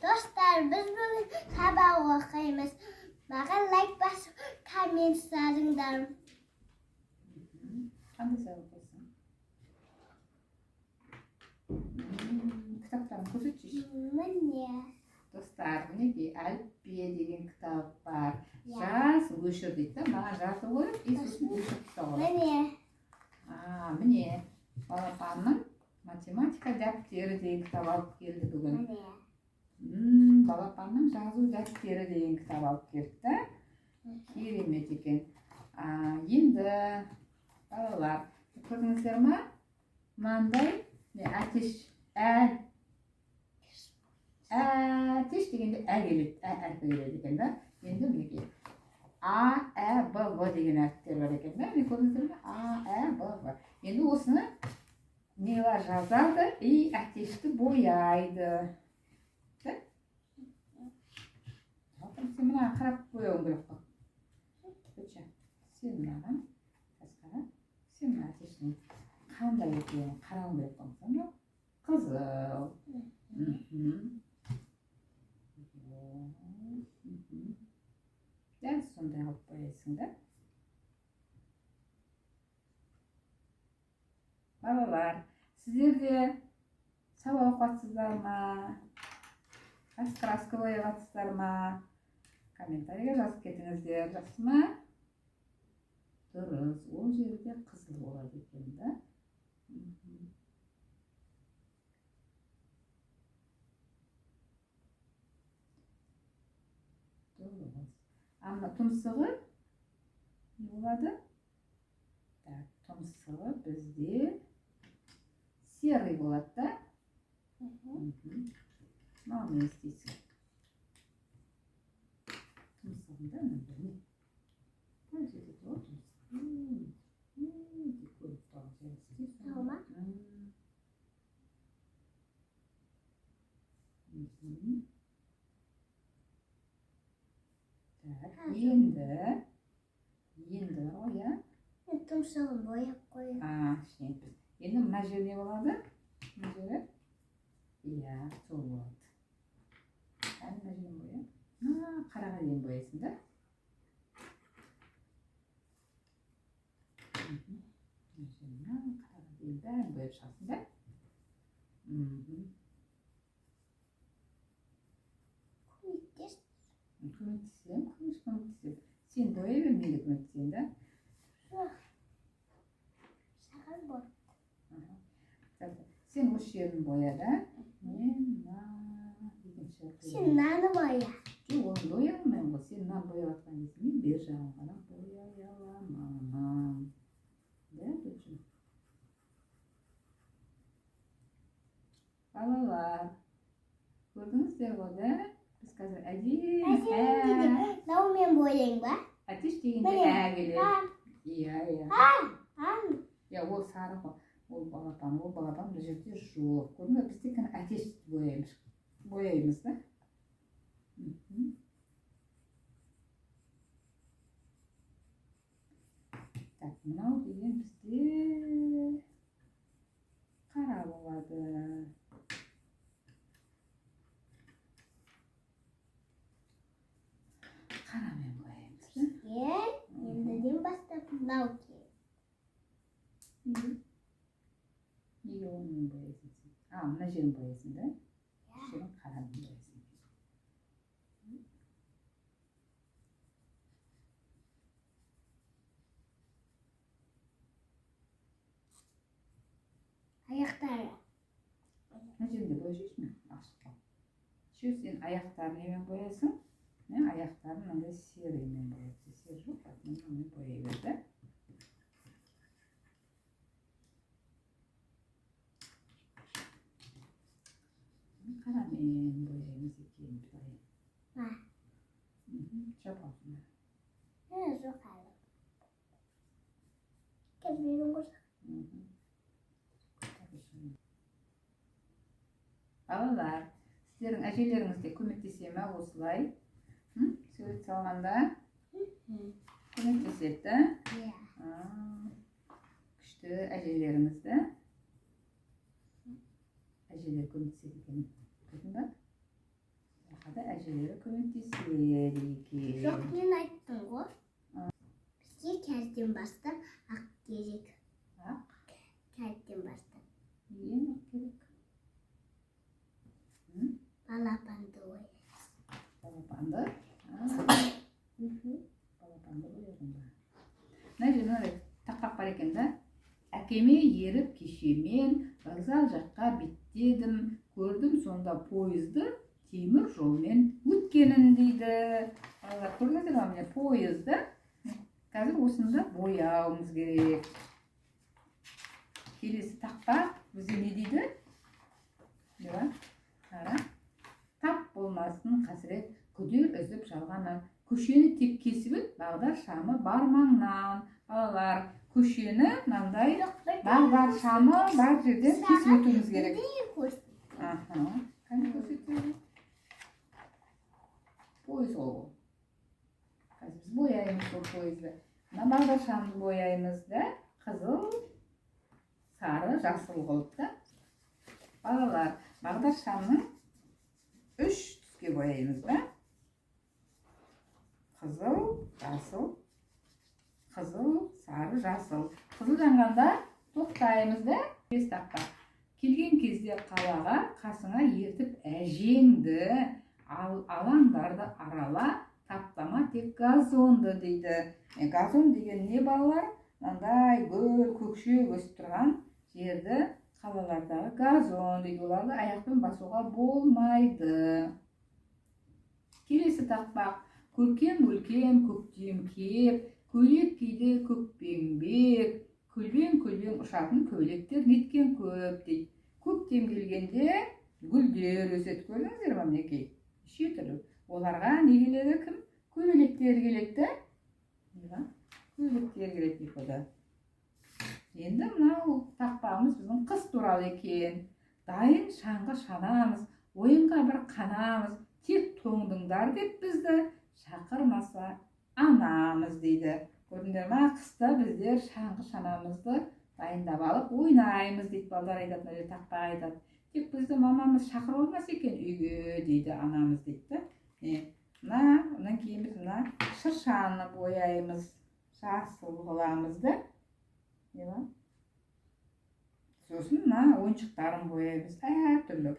Dostlar biz bugün sabah okuyumuz. Mаған like basıp komment yazыңдар. Қандай сабақ оқисың? Кітаптарын көрсетші. Міне. Достар, мінекей әліппе деген кітап бар. Жаз өшір дейді. Маған жазып қойып, сосын өшіріп тастауға. Міне. Міне балапанның математика дәптері деген кітап алып келді бүгін. Міне. Балапанның жазу дәптері деген кітап алып келді. Керемет екен. Енді балалар, көрдіңіздер ма? Мынандай әтеш дегенде келеді, әрпі келеді екен да. Енді мінекей А, Ә, Б, В деген әріптер бар екен да. Мен көрдіңіздер ме? А, Ә, Б, В. Енді осыны нелер жазады и әтешті бояйды. Сен мына қарап бояуың керек қой. Сен мынаған қасқара, сен мына әтештің қандай екенін қарауың керек қой. Қызыл. Дәл сондай алып бояйсың да. Балалар, сіздер де сабақ оқыватсыздар ма? Краска бояватсыздар ма? Комментарийға жазып кетіңіздер, жақсы ма? Дұрыс, ол жерде қызыл болады екен да. Дұрыс. Амма тұмсығы не болады? Тұмсығы бізде серый болады да. Маған не істейсің? Тұмсығында не? Бұл жерде тұр тұмсық. Саума? Енді оя. Тұмсығын бояп қойып. Енді мына жер не болады? Мына жері? Иә, сол болады. Мына жерін боя. Қараға дейін боясың да? Қараға дейін бәрін бояп шығасың да? Көмектесем. Сен боя бер, мен де көмектесем да? Саған бол. Сен осы жерін боя да? Сен наны боя. Жоқ, оны боя алмаймын ғой. Сен нан бояп жатқан кезде мен бер жағын ғана бояй аламын. Да, дұрыс. Балалар, көрдіңіздер ғой да? Біз қазір Мынау мен бояйын ба? әтеш дегенде келеді. Иә. Иә, ол сары ғой. Ол балапан бұл жерде жоқ. Көрдің бе, біз тек қана әтеш бояймыз да? Так, мынау деген бізде қара болады. Қарамен бояймыз да? Ендіден бастап мынау кел. Неге онымен бояйсың сен? Мына жерін бояйсың да? Жерін қарамен бояйсың. Аяқтары. Мына жерінде бояшайшы ме? Ашыққа. Сен аяқтарын немен боясың? Аяқтарын мынандай серыймен боясың. Сер жоқ, мынымен бояй бер да? Қарамен бояймыз екен былай. Жап аузына. Жоқ әлі. Келмеймін ғой. Балалар, сіздердің әжелеріңіз де көмектесе ме осылай? Сурет салғанда көмектеседі? Иә. Күшті әжелеріңізді. Әжелер көмектеседі екен. Көрдің ба? пісіледі екен. Жоқ, мен айттым ғой. Бізге кәрден бастап ақ керек. Ақ? Кәрден бастап. Неге ақ керек? Балапанды ойнаймыз. Балапанды? Мхм. Балапанды боядың ба? Мына жерде мынандай тақпақ бар екен да. Әкеме еріп кешемен вокзал жаққа беттедім. Көрдім сонда пойызды темір жолмен өткенін дейді. Балалар көрдіңіздер ме міне пойызды? Қазір осында бояуымыз керек. Келесі тақпақ бізде не дейді? Қара. Тап болмасын қасірет, күдер үзіп жалғаннан. Көшені тек кесіп өт, бағдар шамы бар маңнан. Балалар, көшені маңдай бағдар шамы бар жерден кесіп өтуіміз керек. Қане көрсетеді? Пойыз ол. Қазір біз бояймыз сол пойызды. Мына бағдар шамды бояймыз да, қызыл, сары, жасыл қылып та. Балалар, бағдар шамның 3 түске бояймыз да. Қызыл, жасыл, қызыл, сары, жасыл. Қызыл жанғанда тоқтаймыз да. Бес тақпақ. Келген кезде қалаға қасыңа ертіп әжеңді, алаңдарды арала, таптама тек газонды дейді. Газон деген не балалар? Мынандай гүл, көкше өсіп тұрған жерді қалалардағы газон дейді. Оларды аяқпен басуға болмайды. Келесі тақпақ. Көркем өлкем көктем кеп, көйлек кейде көкпеңбек, көлбең ұшатын көйлектер неткен көп дейді. Көктем келгенде гүлдер өседі. Көрдіңіздер ме мінекей? Неше түрлі. Оларға не келеді кім? Көйлектер келеді. Көйлектер келеді дейді. Енді мынау тақпағымыз біздің қыс туралы екен. Дайын шаңғы шанамыз, ойынға бір қанамыз, тек тоңдыңдар деп бізді шақырмаса анамыз дейді. Көрдіңдер ма? Қыста біздер шаңғы шанамызды дайындап алып ойнаймыз дейді. Балдар айтады, тақпақ айтады. Тек бізді мамамыз шақырып алмас екен үйге дейді, анамыз дейді. Мына кейін біз мына шыршаны бояймыз, жасыл қыламыз да. Сосын мына ойыншықтарын бояймыз, әртүрлі.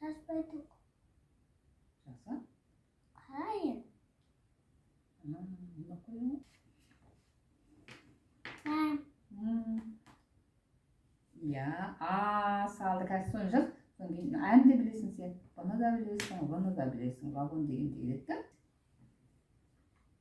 Жазбайды. Жаса? Қарайын. Бұны қойып. Салды қазір соны жаз. Соны кейін ән де білесің сен. Бұны да білесің, бұны да білесің. Вагон деген дегелетті.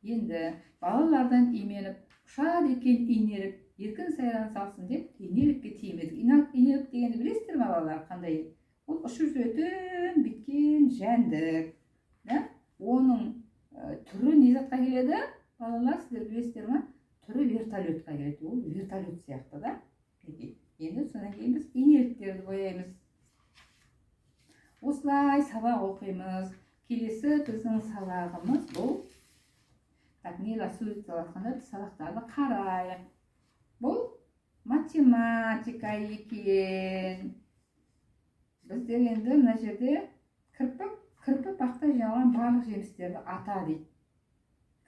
Енді балалардан именіп, ұшады екен инелік, еркін сайран салсын деп, инелікке тиемедік. Инелік дегенді білесіздер ме балалар? Қандай? Ол ұшып жүретін біткен жәндік. Оның түрі не затқа келеді? Балалар, сіздер білесіздер ме? Түрі вертолетқа келеді. Ол вертолет сияқты да. Енді содан кейін біз инеліктерді бояймыз. Осылай сабақ оқимыз. Келесі біздің сабағымыз бұл. Так, Нила сурет салатқанда біз сабақтарды қарайық. Бұл математика екен. Біздер енді мына жерде кірпі бақта жиналған барлық жемістерді ата дейді.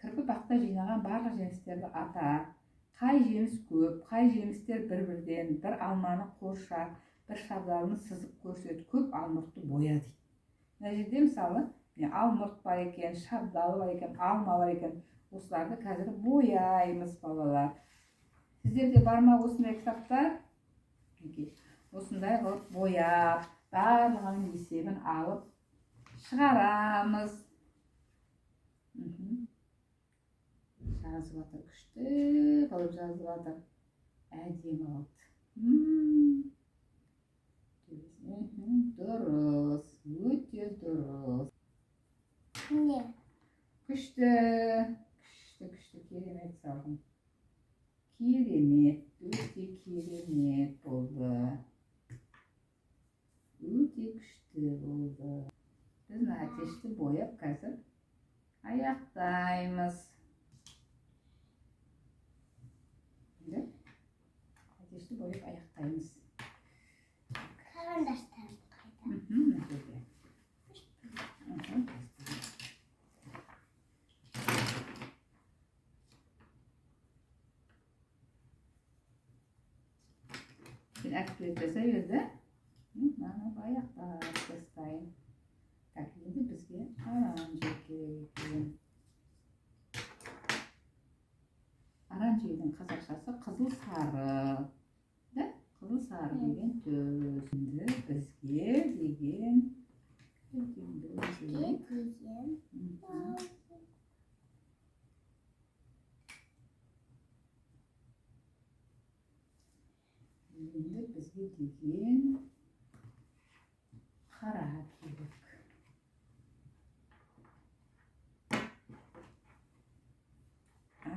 Кірпі бақта жинаған барлық жемістерді ата. Қай жеміс көп, қай жемістер бір-бірден, бір алманы қоршап, бір шабдалыны сызып көрсет, көп алмұртты боя дейді. Мына жерде мысалы, алмұрт бар екен, шабдалы бар екен, алма бар екен. Осыларды қазір бояймыз балалар. Сіздерде бар ма осындай кітаптар? Осындай қылып бояп, барлығының есебін алып шығарамыз. Жазып атыр, күшті қылып жазып атыр. Әдемі алды. Дұрыс, өте дұрыс. Не? Күшті, керемет салдым. Керемет, өте керемет болды. Өте күшті болды. Біз әтешті бояп қазір аяқтаймыз. Әтешті бояп аяқтаймыз. Қарандаштарымды қайда? әріптер жасай мынаны баяқтап тастайын. Так, енді бізге оранжевый керек екен. Оранжевыйдың қазақшасы қызыл сары. Да? Қызыл сары деген түс. Енді бізге деген енді бізге деген қара керек.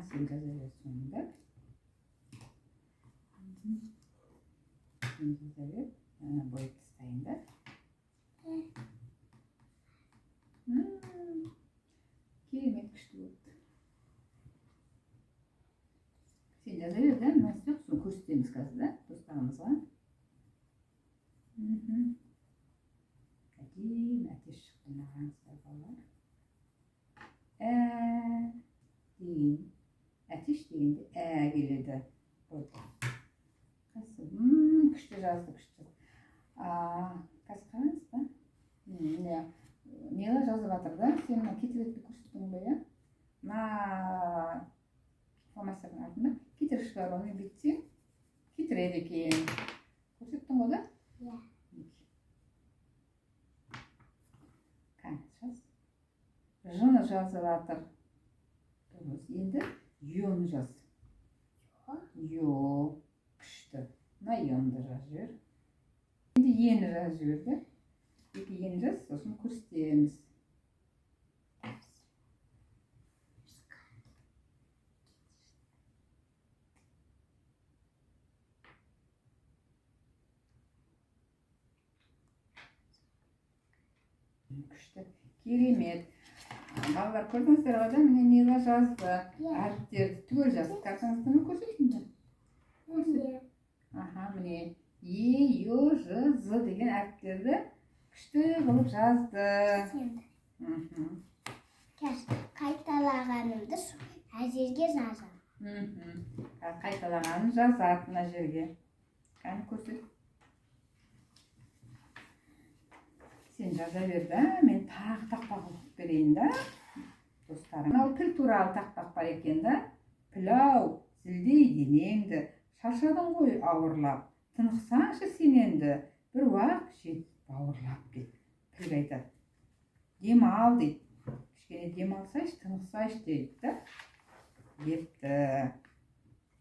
Сен жаза берсің да. Сен жаза бер. Бойып тастайын да. Керемет күшті болды. Сен жаза бер да, мына істеп соны көрсетеміз қазір да, достарымызға. Әтеш шықты мағаныздар балалар. Деген. Әтеш дегенде келеді. Күшті жазды, күшті. Қазір қараңыз ба? Нела жазып жатыр да, сен кетіретті көрсеттің бе, мына фломастердің артында кетіріш бар, оны бетсең кетіреді екен. Көрсеттің ғой да? Иә. Жаз. Жыны жазып жатыр. Енді йоны жаз. Йо. Күшті. Мына йонды жазып жібер. Енді ені жазып жіберді. Екі ені жаз, сосын көрсетеміз. Күшті. Керемет. Балалар көрдіңіздер ғой да, міне Нила жазды. Әріптерді түгел жазды. Картаңызды ма көрсетейін? Міне Ё, Ж, З деген әріптерді күшті қылып жазды. Қайталағанымды әзерге жазам. Қайталағанын жазады мына жерге. Қане көрсет. Сен жаза бер да, мен тағы тақпақ оқып берейін да. Достарым, мынау тіл туралы тақпақ бар екен да. Пілау, зілдей денеңді, шаршадың ғой ауырлап. Тынықсаңшы сен енді, бір уақ жет бауырлап кет. Тіл айтады. Демал дейді. Кішкене демалсайшы, тынықсайшы дейді да. Депті.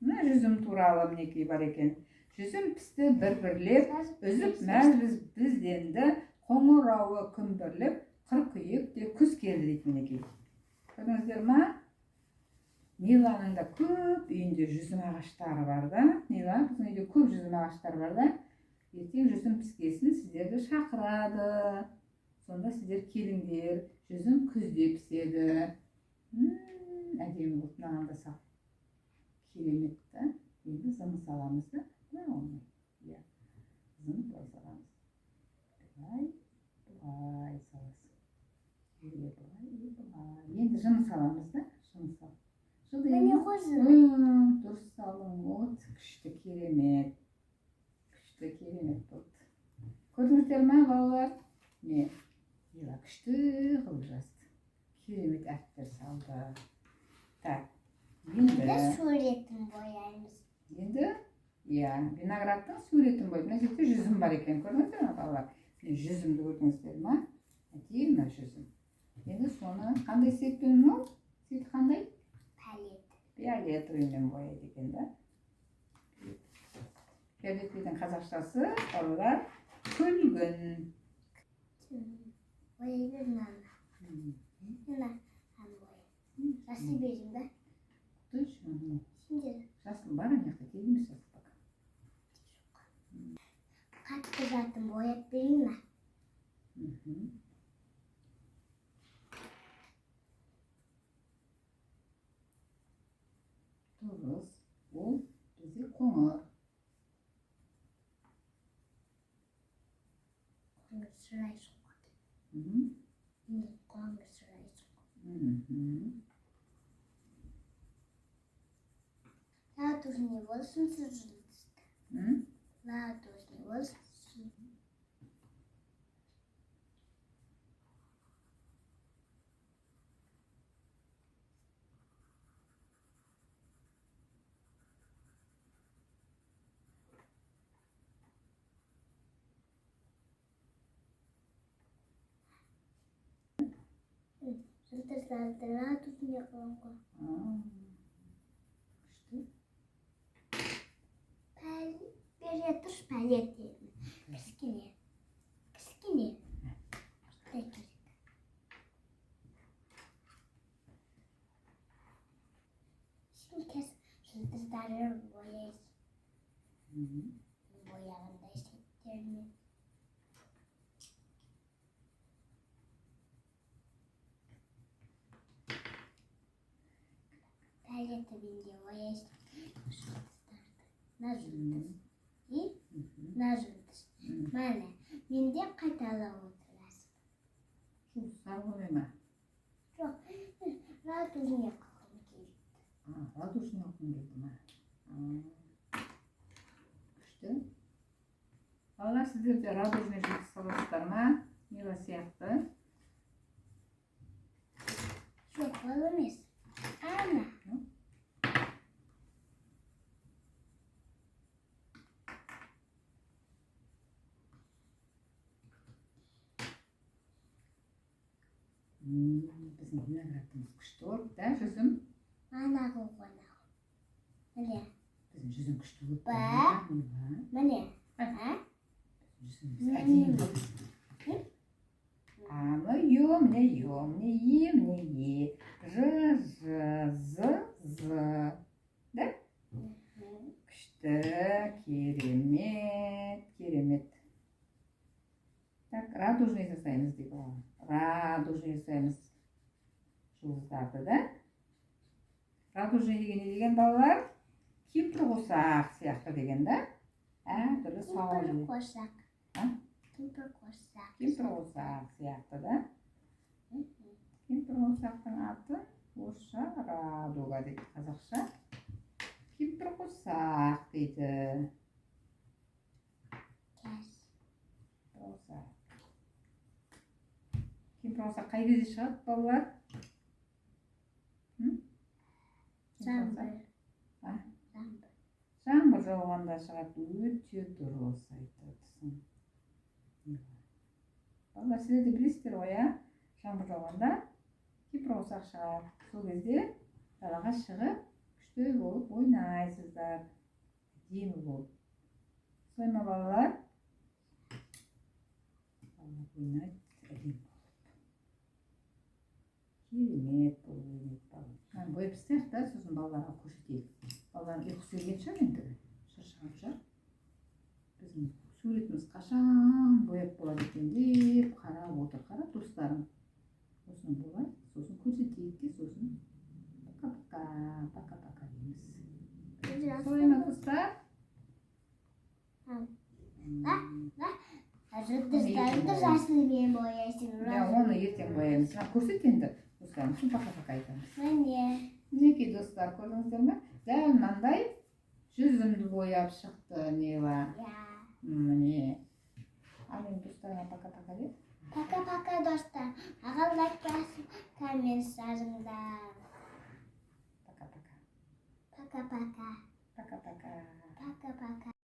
Мына жүзім туралы мінекей бар екен. Жүзім пісті бір-бірлеп, үзіп мәжіліс бізденді. Қоңырауы күмбірлеп, қыркүйекте күз келді дейді мінекей. Көрдіңіздер ма? Ниланың да көп үйінде жүзім ағаштары бар да. Нила, біздің үйде көп жүзім ағаштары бар да. Ертең жүзім піскесін сіздерді шақырады. Сонда сіздер келіңдер. Жүзім күзде піседі. Әдемі болып мынаған да сал. Керемет та. Енді зымы саламыз да. Зымы былай саламыз. Бұлай саласың. Енді жыны саламыз да. Жыны сал. Міне қойсын. Дұрыс салың. От, күшті керемет. Күшті керемет болды. Көрдіңіздер ма, балалар? Не? Күшті қылып жазды. Керемет әріптер салды. Так. Енді суретін бояймыз. Енді? Виноградтың суретін бойып. Мына жерде жүзім бар екен. Көрдіңіздер ма, балалар? Жүзімді көрдіңіздер ма? Әдемі жүзім. Енді соны қандай цветпен ол? Цвет қандай? Фиолетовыймен бояйды екен да. Фиолетовыйдың қазақшасы балалар күлгін. Бояйды мынаны. Мына бояйды. Жасыл берейін ба? Жасыл бар ана жақта, келмес жасыл бақа. Қатты затын бояп берейін ба? Дұрыс. Ол бізде қоңыр. Қоңыр сұрайсың ғой. Қоңыр сұрайсың. Завтра не болсын сұржылдызды. радужный ол жұлдыздарды радужный қылған ғой. Күшті. Бере тұрш пәлет деймін. Кішкене. Кішкене. Керек. Şimdi kes жұлдыздары бояйсың. Бояғандай сеттермен. Пәлеті менде бояйсың. На жұлдыз. И на жұлдыз. Мәне, менде қайталап отырасың. Жұлдыздар болмай ма? Жоқ, радужный қылғым келді. Радужный қылғым келді ма? Күшті. Балалар, сіздер де радужный жұлдыз саласыздар ма? Мила сияқты. Жоқ, ол емес. Ана. Біздің виноградымыз күшті болып, да, жүзім? Ана қылған. Міне. Біздің жүзім күшті болып, Ба? Мила. Міне. Жүзіміз әдейі болып. Міне е. Ж, з. Да? Күшті, керемет. Так, радужный жасаймыз дейді ғой. Радужный жасаймыз жұлдыздарды, да? Радужный деген не деген балалар? Кемпірқосақ сияқты деген, да? Әртүрлі сауал. Кемпірқосақ. Кемпірқосақ сияқты, да? Кемпірқосақтың аты орысша радуга дейді, қазақша. Кемпірқосақ дейді. Кемпірқосақ қай кезде шығады, балалар? Жаңбыр жауғанда шығады, өте дұрыс айтыпсың. Балалар, сіздер де білесіздер ғой, жаңбыр жауғанда кемпірқосақ шығады. Сол кезде далаға шығып, күшті болып ойнайсыздар. Әдемі болып. Солай ма, балалар? Ойнайды, әдемі болып. Керемет болып. Бояп істер, да, сосын балаларға көрсетейік. Балалар ұйқысы келген шығар енді. Шаршаған шығар. Біздің суретіміз қашан бояп болады екен деп қарап отыр. Қара достарым. Сосын болады, сосын көрсетейік те, сосын пока-пока дейміз. Солай ма, достар? Жұлдыздарды жасылмен бояйсың. Оны ертең бояймыз. Көрсет енді. Достарым, сосын пока-пока айтамыз. Міне. Мінекей достар, көрдіңіздер ме? Дәл мынандай жүзімді бояп шықты, Мила. Міне. Ал енді достарыма пока-пока деп. Пока-пока, достар. Маған лайк басып, коммент жазыңдар. Пока-пока. Пока-пока. Пока-пока. Пока-пока.